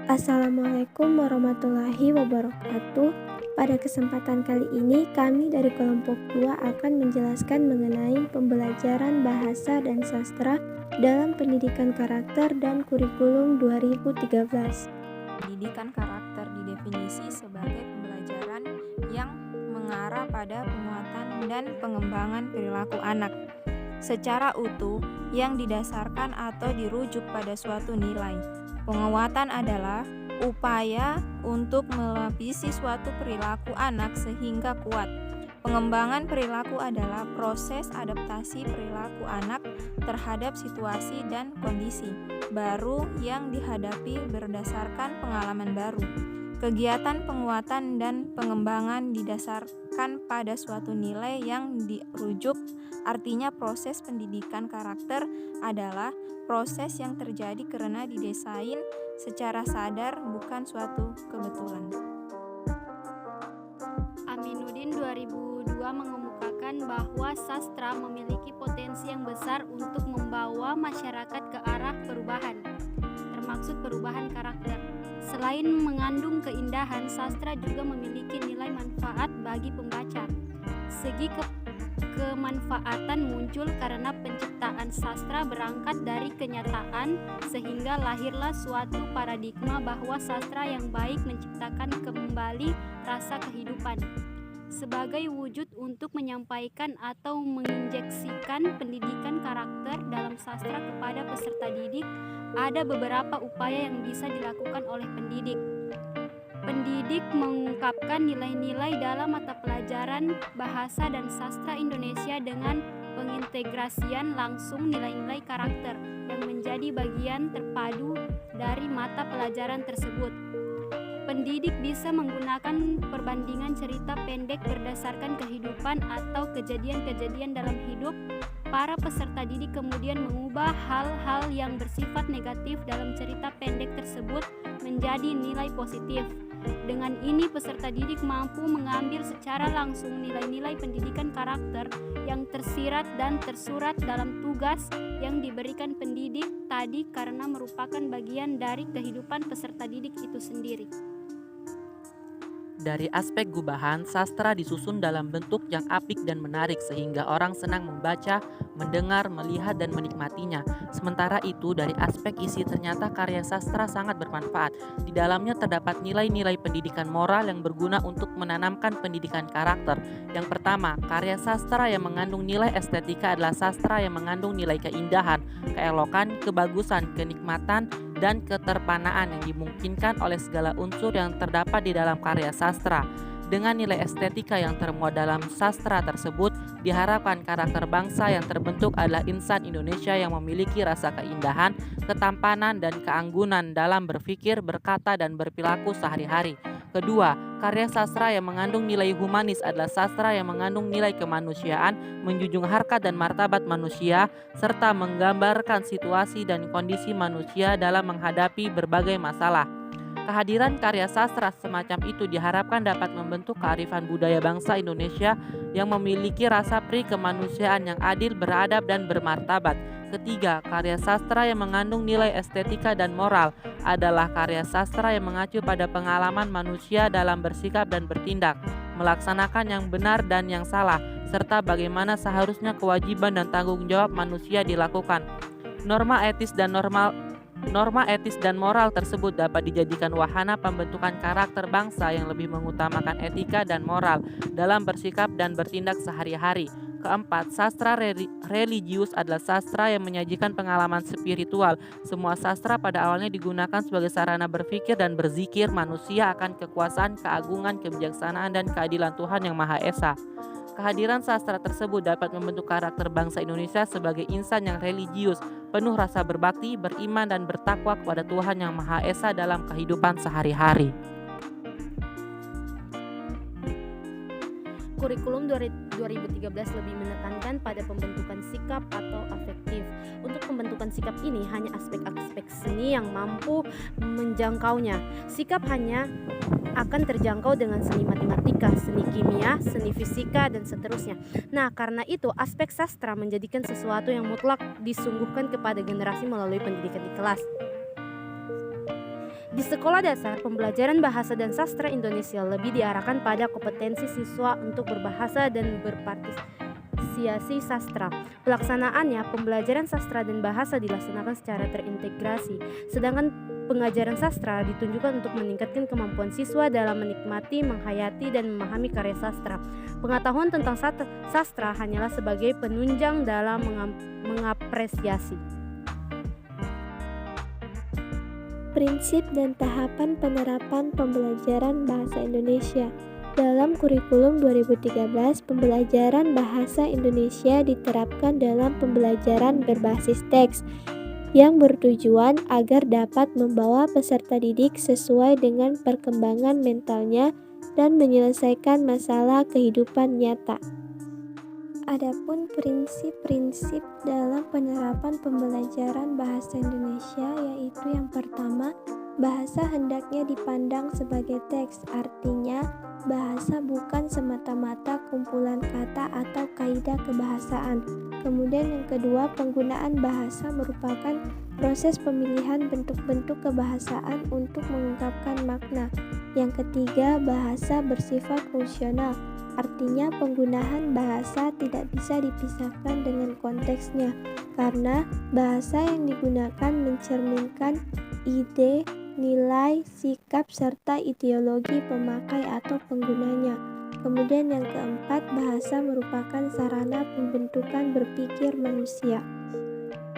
Assalamualaikum warahmatullahi wabarakatuh. Pada kesempatan kali ini, kami dari kelompok 2 akan menjelaskan mengenai pembelajaran bahasa dan sastra dalam pendidikan karakter dan kurikulum 2013. Pendidikan karakter didefinisi sebagai pembelajaran yang mengarah pada penguatan dan pengembangan perilaku anak secara utuh yang didasarkan atau dirujuk pada suatu nilai. Penguatan adalah upaya untuk melapisi suatu perilaku anak sehingga kuat. Pengembangan perilaku adalah proses adaptasi perilaku anak terhadap situasi dan kondisi baru yang dihadapi berdasarkan pengalaman baru. Kegiatan penguatan dan pengembangan didasarkan pada suatu nilai yang dirujuk, artinya proses pendidikan karakter adalah proses yang terjadi karena didesain secara sadar, bukan suatu kebetulan. Aminuddin 2002 mengemukakan bahwa sastra memiliki potensi yang besar untuk membawa masyarakat ke arah perubahan, termaksud perubahan karakter. Selain mengandung keindahan, sastra juga memiliki nilai manfaat bagi pembaca. Segi kemanfaatan muncul karena penciptaan sastra berangkat dari kenyataan, sehingga lahirlah suatu paradigma bahwa sastra yang baik menciptakan kembali rasa kehidupan. Sebagai wujud untuk menyampaikan atau menginjeksikan pendidikan karakter dalam sastra kepada peserta didik, ada beberapa upaya yang bisa dilakukan oleh pendidik. Pendidik mengungkapkan nilai-nilai dalam mata pelajaran bahasa dan sastra Indonesia dengan pengintegrasian langsung nilai-nilai karakter yang menjadi bagian terpadu dari mata pelajaran tersebut. Pendidik bisa menggunakan perbandingan cerita pendek berdasarkan kehidupan atau kejadian-kejadian dalam hidup para peserta didik, kemudian mengubah hal-hal yang bersifat negatif dalam cerita pendek tersebut menjadi nilai positif. Dengan ini peserta didik mampu mengambil secara langsung nilai-nilai pendidikan karakter yang tersirat dan tersurat dalam tugas yang diberikan pendidik tadi karena merupakan bagian dari kehidupan peserta didik itu sendiri. Dari aspek gubahan, sastra disusun dalam bentuk yang apik dan menarik sehingga orang senang membaca, mendengar, melihat, dan menikmatinya. Sementara itu, dari aspek isi ternyata karya sastra sangat bermanfaat. Di dalamnya terdapat nilai-nilai pendidikan moral yang berguna untuk menanamkan pendidikan karakter. Yang pertama, karya sastra yang mengandung nilai estetika adalah sastra yang mengandung nilai keindahan, keelokan, kebagusan, kenikmatan, dan keterpanaan yang dimungkinkan oleh segala unsur yang terdapat di dalam karya sastra. Dengan nilai estetika yang termuat dalam sastra tersebut, diharapkan karakter bangsa yang terbentuk adalah insan Indonesia yang memiliki rasa keindahan, ketampanan, dan keanggunan dalam berpikir, berkata, dan berperilaku sehari-hari. Kedua, karya sastra yang mengandung nilai humanis adalah sastra yang mengandung nilai kemanusiaan, menjunjung harkat dan martabat manusia, serta menggambarkan situasi dan kondisi manusia dalam menghadapi berbagai masalah. Kehadiran karya sastra semacam itu diharapkan dapat membentuk kearifan budaya bangsa Indonesia yang memiliki rasa pri kemanusiaan yang adil, beradab, dan bermartabat. Ketiga, karya sastra yang mengandung nilai estetika dan moral adalah karya sastra yang mengacu pada pengalaman manusia dalam bersikap dan bertindak, melaksanakan yang benar dan yang salah, serta bagaimana seharusnya kewajiban dan tanggung jawab manusia dilakukan. Norma etis dan moral tersebut dapat dijadikan wahana pembentukan karakter bangsa yang lebih mengutamakan etika dan moral dalam bersikap dan bertindak sehari-hari. Keempat, sastra religius adalah sastra yang menyajikan pengalaman spiritual. Semua sastra pada awalnya digunakan sebagai sarana berpikir dan berzikir manusia akan kekuasaan, keagungan, kebijaksanaan, dan keadilan Tuhan Yang Maha Esa. Kehadiran sastra tersebut dapat membentuk karakter bangsa Indonesia sebagai insan yang religius, penuh rasa berbakti, beriman, dan bertakwa kepada Tuhan Yang Maha Esa dalam kehidupan sehari-hari. Kurikulum 2013 lebih menekankan pada pembentukan sikap atau afektif. Untuk pembentukan sikap ini hanya aspek-aspek seni yang mampu menjangkaunya. Sikap hanya akan terjangkau dengan seni matematika, seni kimia, seni fisika, dan seterusnya. Nah, karena itu aspek sastra menjadikan sesuatu yang mutlak disungguhkan kepada generasi melalui pendidikan di kelas. Di sekolah dasar, pembelajaran bahasa dan sastra Indonesia lebih diarahkan pada kompetensi siswa untuk berbahasa dan berpartisipasi sastra. Pelaksanaannya, pembelajaran sastra dan bahasa dilaksanakan secara terintegrasi, sedangkan pengajaran sastra ditunjukkan untuk meningkatkan kemampuan siswa dalam menikmati, menghayati, dan memahami karya sastra. Pengetahuan tentang sastra hanyalah sebagai penunjang dalam mengapresiasi. Prinsip dan tahapan penerapan pembelajaran bahasa Indonesia. Dalam kurikulum 2013, pembelajaran bahasa Indonesia diterapkan dalam pembelajaran berbasis teks yang bertujuan agar dapat membawa peserta didik sesuai dengan perkembangan mentalnya dan menyelesaikan masalah kehidupan nyata. Adapun prinsip-prinsip dalam penerapan pembelajaran bahasa Indonesia yaitu yang pertama, bahasa hendaknya dipandang sebagai teks, artinya bahasa bukan semata-mata kumpulan kata atau kaidah kebahasaan. Kemudian yang kedua, penggunaan bahasa merupakan proses pemilihan bentuk-bentuk kebahasaan untuk mengungkapkan makna. Yang ketiga, bahasa bersifat fungsional. Artinya penggunaan bahasa tidak bisa dipisahkan dengan konteksnya, karena bahasa yang digunakan mencerminkan ide, nilai, sikap, serta ideologi pemakai atau penggunanya. Kemudian yang keempat, bahasa merupakan sarana pembentukan berpikir manusia.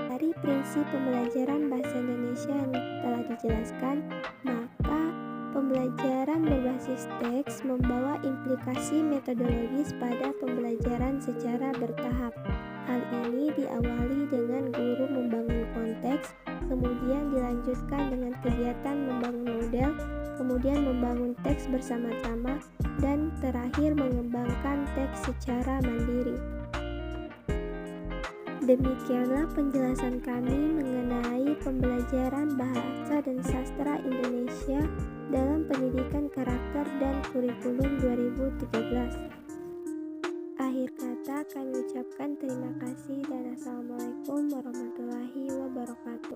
Dari prinsip pembelajaran bahasa Indonesia yang telah dijelaskan, maka pembelajaran berbasis teks membawa implikasi metodologis pada pembelajaran secara bertahap. Hal ini diawali dengan guru membangun konteks, kemudian dilanjutkan dengan kegiatan membangun model, kemudian membangun teks bersama-sama, dan terakhir mengembangkan teks secara mandiri. Demikianlah penjelasan kami mengenai pembelajaran bahasa dan sastra Indonesia dalam pendidikan karakter dan kurikulum 2013. Akhir kata kami ucapkan terima kasih dan Assalamualaikum warahmatullahi wabarakatuh.